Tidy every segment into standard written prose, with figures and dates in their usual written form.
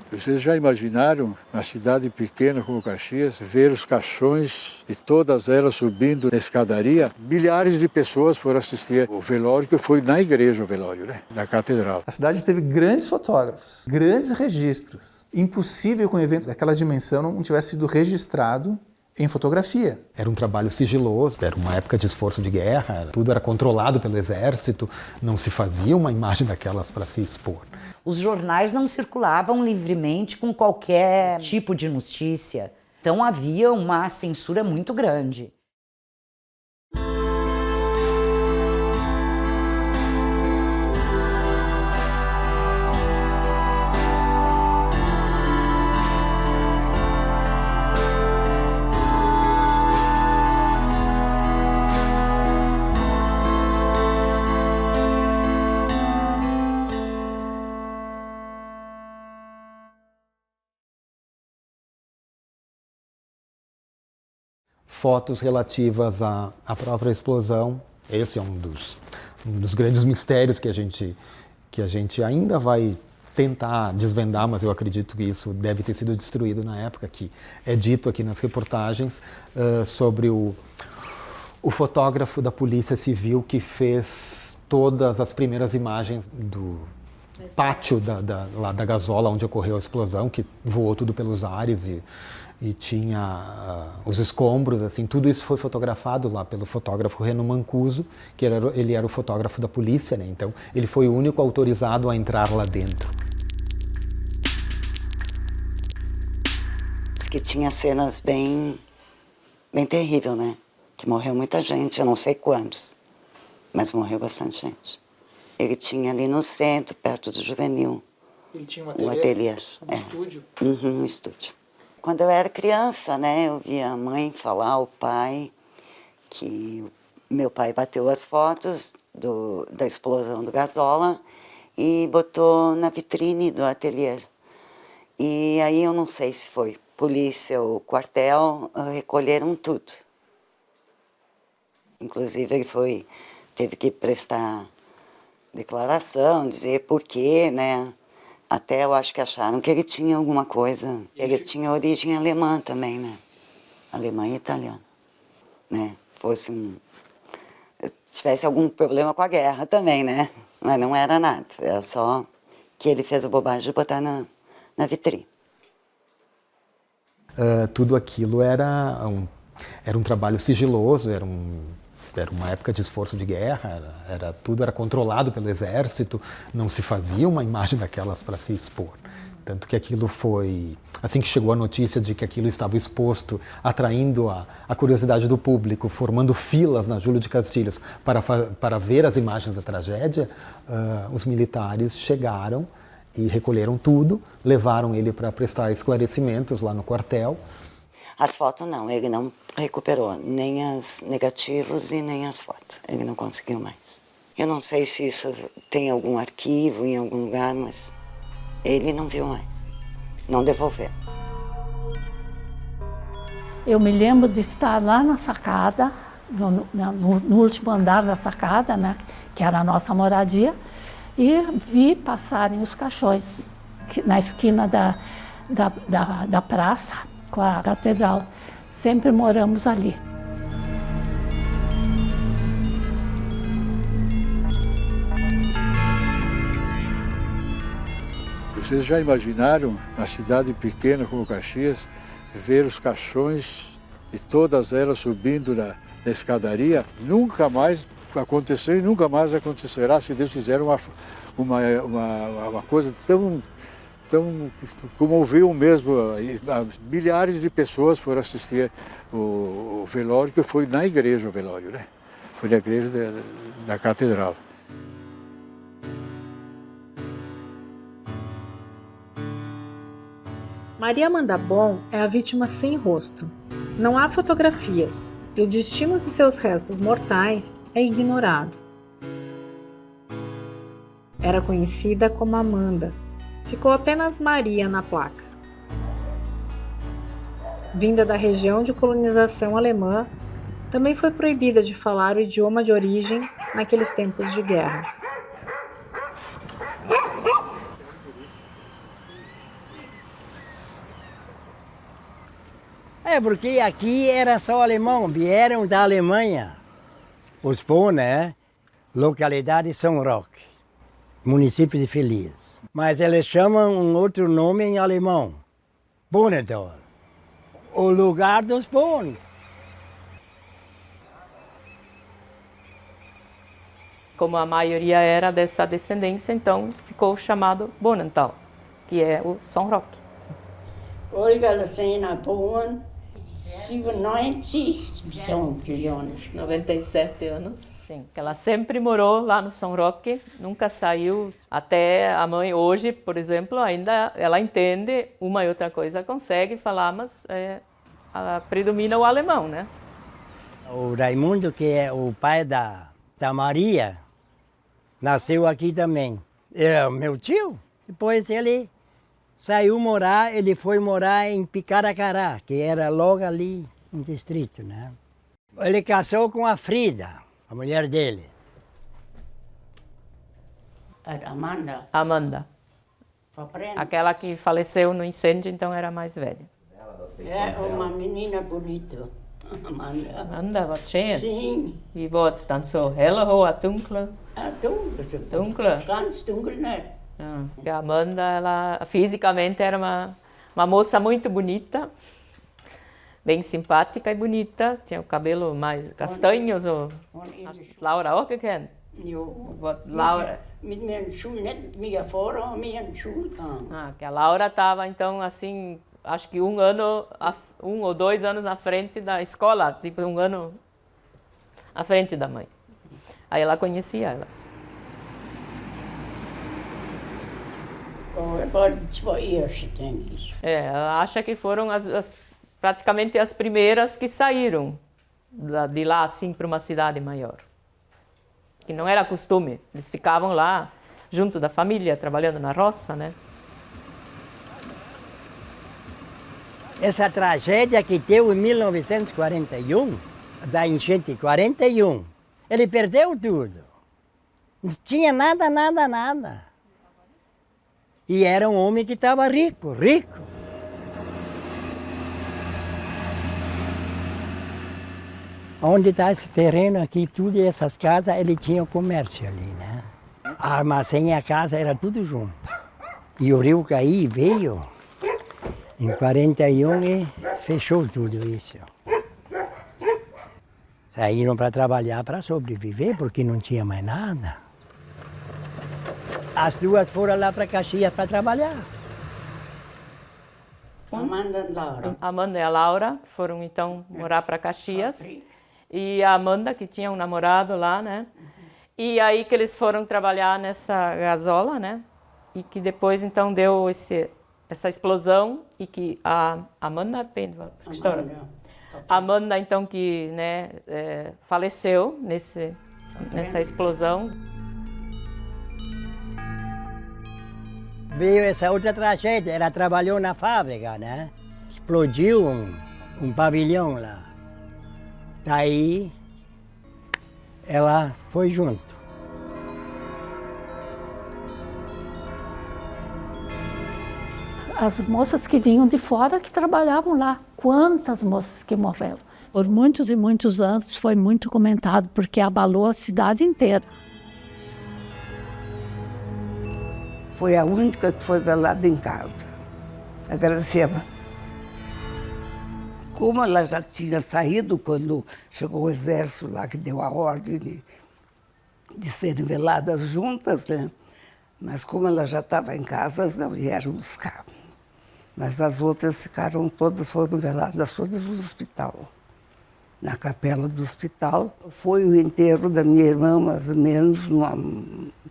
Vocês já imaginaram, na cidade pequena como Caxias, ver os caixões e todas elas subindo na escadaria? Milhares de pessoas foram assistir o velório, que foi na igreja o velório, né? Na catedral. A cidade teve grandes fotógrafos, grandes registros. Impossível que um evento daquela dimensão não tivesse sido registrado em fotografia. Era um trabalho sigiloso, era uma época de esforço de guerra, tudo era controlado pelo exército, não se fazia uma imagem daquelas para se expor. Os jornais não circulavam livremente com qualquer tipo de notícia, então havia uma censura muito grande. Fotos relativas à própria explosão. Esse é um dos grandes mistérios que a gente ainda vai tentar desvendar, mas eu acredito que isso deve ter sido destruído na época, que é dito aqui nas reportagens, sobre o fotógrafo da Polícia Civil que fez todas as primeiras imagens do pátio lá da gasola onde ocorreu a explosão, que voou tudo pelos ares e tinha os escombros, assim, tudo isso foi fotografado lá pelo fotógrafo Reno Mancuso, que ele era o fotógrafo da polícia, né? Então ele foi o único autorizado a entrar lá dentro. Diz que tinha cenas bem terríveis, né? Que morreu muita gente, eu não sei quantos, mas morreu bastante gente. Ele tinha ali no centro, perto do Juvenil. Ele tinha um ateliê. Estúdio? Um estúdio. Quando eu era criança, né, eu via a mãe falar ao pai que meu pai bateu as fotos da explosão do Gasola e botou na vitrine do ateliê. E aí eu não sei se foi polícia ou quartel, recolheram tudo. Inclusive ele teve que prestar declaração, dizer por quê, né? Até eu acho que acharam que ele tinha alguma coisa. Ele tinha origem alemã também, né? Alemã e italiana, né? Tivesse algum problema com a guerra também, né? Mas não era nada. Era só que ele fez a bobagem de botar na vitrine. Tudo aquilo era um trabalho sigiloso, era uma época de esforço de guerra, tudo era controlado pelo exército, não se fazia uma imagem daquelas para se expor. Tanto que aquilo foi, assim que chegou a notícia de que aquilo estava exposto, atraindo a curiosidade do público, formando filas na Júlio de Castilhos para ver as imagens da tragédia, os militares chegaram e recolheram tudo, levaram ele para prestar esclarecimentos lá no quartel. As fotos não, ele não recuperou nem as negativos e nem as fotos. Ele não conseguiu mais. Eu não sei se isso tem algum arquivo em algum lugar, mas ele não viu mais. Não devolveu. Eu me lembro de estar lá na sacada, no último andar da sacada, né, que era a nossa moradia, e vi passarem os caixões na esquina da praça, com a catedral. Sempre moramos ali. Vocês já imaginaram, na cidade pequena como Caxias, ver os caixões e todas elas subindo na escadaria? Nunca mais aconteceu e nunca mais acontecerá se Deus fizer uma coisa tão comoveu mesmo. Milhares de pessoas foram assistir o velório, que foi na igreja o velório, né? Foi na igreja da catedral. Maria Amanda Bon é a vítima sem rosto. Não há fotografias e o destino de seus restos mortais é ignorado. Era conhecida como Amanda. Ficou apenas Maria na placa. Vinda da região de colonização alemã, também foi proibida de falar o idioma de origem naqueles tempos de guerra. É, porque aqui era só alemão, vieram da Alemanha. Os Bon, né? Localidade São Roque, município de Feliz. Mas eles chamam um outro nome em alemão, Bonedal, o lugar dos Bon. Como a maioria era dessa descendência, então ficou chamado Bonental, que é o São Roque. Olga Lucena Bohn, 97 anos. 97 anos. Sim, ela sempre morou lá no São Roque, nunca saiu. Até a mãe hoje, por exemplo, ainda ela entende uma e outra coisa, consegue falar, mas ela predomina o alemão, né? O Raimundo, que é o pai da Maria, nasceu aqui também. É meu tio. Depois ele saiu morar, ele foi morar em Picaracará, que era logo ali no distrito, né? Ele casou com a Frida, a mulher dele. Amanda. Amanda. Aquela que faleceu no incêndio, então era mais velha. É uma menina bonita, Amanda. Amanda, var tjejen? Sim. I hvor stand så hellerhåret, dunkle. Dunkle. Ganz dunkel, né? A Amanda, ela fisicamente era uma moça muito bonita, bem simpática e bonita, tinha o cabelo mais castanhos. Laura auch kennt? Laura. Mit mir in Schule, nicht minha fora, minha in Schule. Que a Laura estava então assim, acho que 1 ou 2 anos na frente da escola, tipo 1 ano à frente da mãe. Aí ela conhecia elas. Ela acha que foram praticamente as primeiras que saíram de lá assim para uma cidade maior. Que não era costume, eles ficavam lá junto da família, trabalhando na roça, né? Essa tragédia que deu em 1941, da enchente 41, ele perdeu tudo. Não tinha nada, nada, nada. E era um homem que estava rico, rico. Onde está esse terreno aqui, tudo, essas casas, ele tinha o comércio ali, né? A armazém e a casa era tudo junto. E o rio Caí veio em 41 e fechou tudo isso. Saíram para trabalhar, para sobreviver, porque não tinha mais nada. As duas foram lá para Caxias para trabalhar. Amanda e Laura. Amanda e a Laura foram então morar para Caxias. E a Amanda, que tinha um namorado lá, né? E aí que eles foram trabalhar nessa gasola, né? E que depois então deu essa explosão e que a Amanda, Amanda então que, né, faleceu nessa explosão. Veio essa outra tragédia, ela trabalhou na fábrica, né? Explodiu um pavilhão lá. Daí, ela foi junto. As moças que vinham de fora que trabalhavam lá. Quantas moças que morreram? Por muitos e muitos anos foi muito comentado, porque abalou a cidade inteira. Foi a única que foi velada em casa, a Graciela. Como ela já tinha saído quando chegou o exército lá, que deu a ordem de serem veladas juntas, né? Mas como ela já estava em casa, elas não vieram buscar. Mas as outras foram veladas todas no hospital. Na capela do hospital. Foi o enterro da minha irmã, mais ou menos,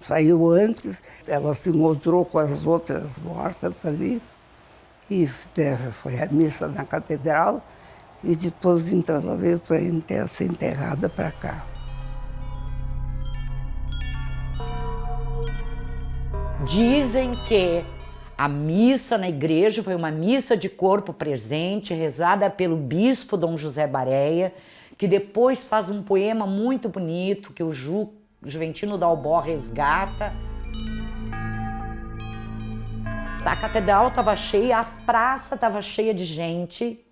saiu antes. Ela se encontrou com as outras mortas ali. E foi a missa na catedral. E depois então ela veio para ser enterrada para cá. Dizem que a missa na igreja foi uma missa de corpo presente, rezada pelo bispo Dom José Bareia, que depois faz um poema muito bonito, que o Juventino Dalbó resgata. A catedral estava cheia, a praça estava cheia de gente,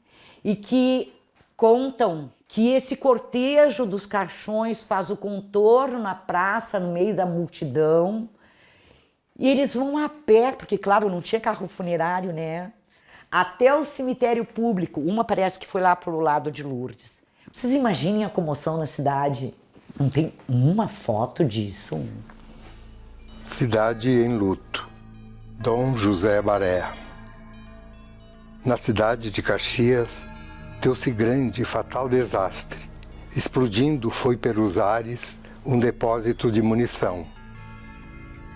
e que contam que esse cortejo dos caixões faz o contorno na praça, no meio da multidão, e eles vão a pé, porque, claro, não tinha carro funerário, né? Até o cemitério público. Uma parece que foi lá pro lado de Lourdes. Vocês imaginem a comoção na cidade. Não tem uma foto disso? Cidade em luto. Dom José Baré. Na cidade de Caxias, deu-se grande e fatal desastre. Explodindo foi pelos ares um depósito de munição.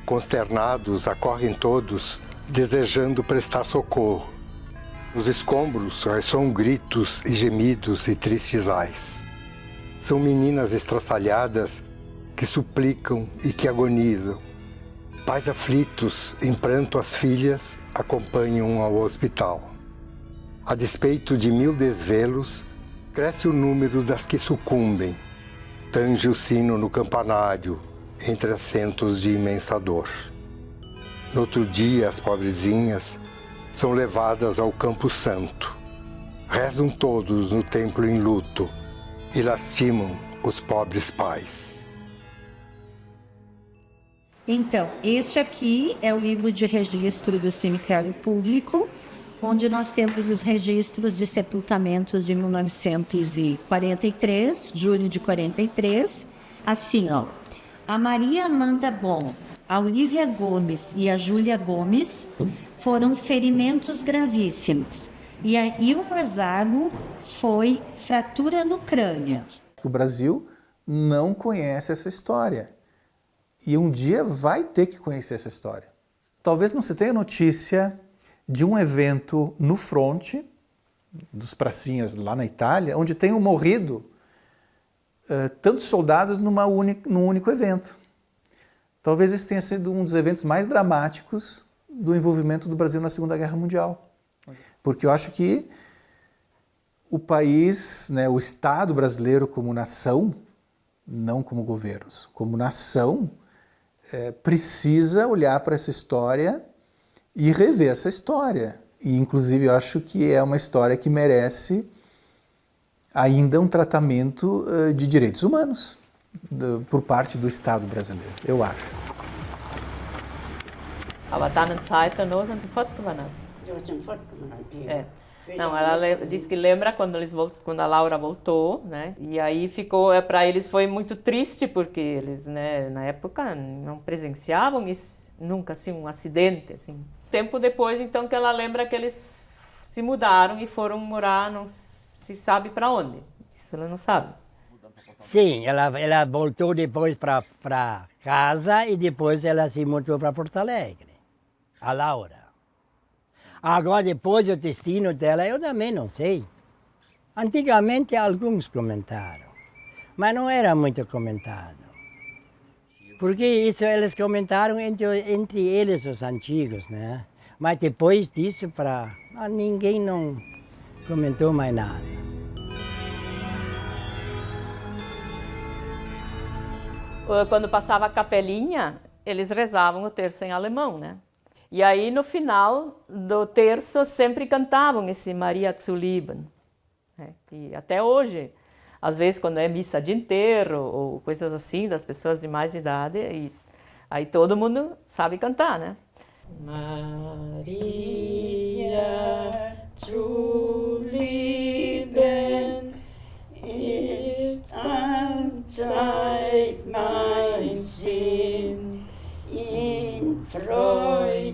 Consternados, acorrem todos, desejando prestar socorro. Nos escombros ressoam gritos e gemidos e tristes ais. São meninas estraçalhadas que suplicam e que agonizam. Pais aflitos, em pranto as filhas, acompanham ao hospital. A despeito de 1000 desvelos, cresce o número das que sucumbem. Tange o sino no campanário, entre assentos de imensa dor. No outro dia, as pobrezinhas são levadas ao Campo Santo. Rezam todos no templo em luto e lastimam os pobres pais. Então, este aqui é o livro de registro do cemitério público, onde nós temos os registros de sepultamentos de 1943, julho de 43. Assim, ó, a Maria Amanda Bon, a Olívia Gomes e a Júlia Gomes foram ferimentos gravíssimos. E o casago foi fratura no crânio. O Brasil não conhece essa história. E um dia vai ter que conhecer essa história. Talvez não se tenha notícia de um evento no fronte, dos pracinhas lá na Itália, onde tenham morrido tantos soldados num único evento. Talvez esse tenha sido um dos eventos mais dramáticos do envolvimento do Brasil na Segunda Guerra Mundial. Porque eu acho que o país, né, o Estado brasileiro como nação, não como governos, como nação, precisa olhar para essa história e rever essa história. E, inclusive, eu acho que é uma história que merece ainda um tratamento de direitos humanos por parte do Estado brasileiro, eu acho. Aber dann in Zeiten não sind sie fortgewandert. Não, ela diz que lembra quando a Laura voltou, né? E aí ficou, para eles foi muito triste, porque eles, né, na época não presenciavam isso, nunca assim um acidente, assim. Tempo depois, então, que ela lembra que eles se mudaram e foram morar, não se sabe para onde. Isso ela não sabe. Sim, ela voltou depois para casa e depois ela se mudou para Porto Alegre, a Laura. Agora, depois o destino dela, eu também não sei. Antigamente, alguns comentaram, mas não era muito comentado. Porque isso eles comentaram entre eles, os antigos, né? Mas depois disso, ninguém não comentou mais nada. Quando passava a capelinha, eles rezavam o terço em alemão, né? E aí, no final do terço, sempre cantavam esse Maria zu lieben. E até hoje, às vezes, quando é missa de enterro ou coisas assim, das pessoas de mais idade, e aí todo mundo sabe cantar, né? Maria zu lieben ist allzeit mein Sinn. In Freuden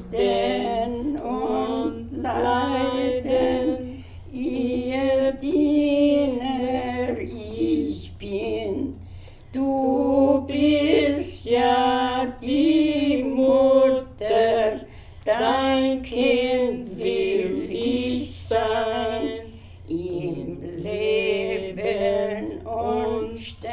und Leiden, ihr Diener ich bin. Du bist ja die Mutter, dein Kind will ich sein, im Leben und Sterben.